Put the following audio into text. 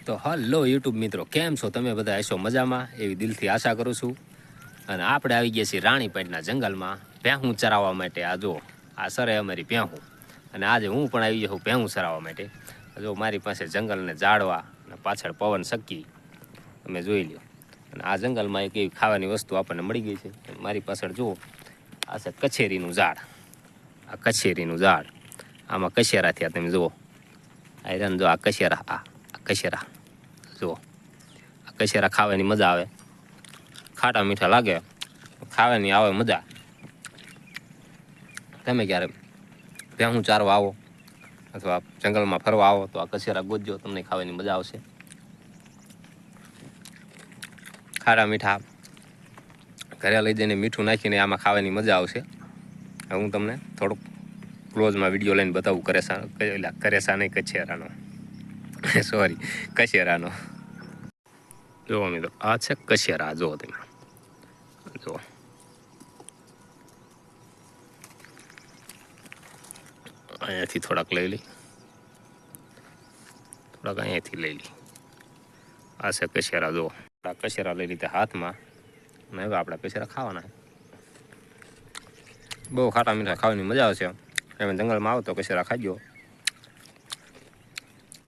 તો hello YouTube મિત્રો, કેમ છો તમે બધા? હશો મજામાં એવી દિલથી આશા કરું છું. અને આપણે આવી ગયા છીએ રાણીપેટના જંગલમાં ભેહું ચરાવવા માટે. આ જો આ સરે અમારી ભેહું, અને આજે હું પણ આવી ગયો છું ભેહું ચરાવવા માટે. જો મારી પાસે જંગલને ઝાડવા અને પાછળ પવન સક્કી તમે જોઈ લો. અને આ જંગલમાં એક એવી ખાવાની વસ્તુ આપણને મળી ગઈ છે. મારી પાછળ જુઓ, આ છે કછેરીનું ઝાડ. આ કછેરીનું ઝાડ, આમાં કછેરા થયા તમે જુઓ. આ જો આ કછેરા, આ કછેરા જુઓ. આ કછેરા ખાવાની મજા આવે, ખાટા મીઠા લાગે, ખાવાની આવે મજા. તમે ક્યારે ભેહું ચારવા આવો અથવા જંગલમાં ફરવા આવો તો આ કછેરા ગોતજો, તમને ખાવાની મજા આવશે. ખાટા મીઠા ઘરે લઈ જઈને મીઠું નાખીને આમાં ખાવાની મજા આવશે. હું તમને થોડુંક ક્લોઝમાં વિડીયો લઈને બતાવું કરેસા નહીં, કછેરાનો સોરી, કછેરાનો. જુઓ મિત્રો, આ છે કછેરા. જુઓ તમે, જુઓ અહીંયાથી થોડાક લઈ લઈ, થોડાક અહીંયાથી લઈ લઈ. આ છે કછેરા. જુઓ, આ કછેરા લઈ લીધા હાથમાં, અને હવે આપણા કછેરા ખાવાના. બહુ ખાટા મીઠા ખાવાની મજા આવશે. તમે જંગલમાં આવો તો કછેરા ખાજો.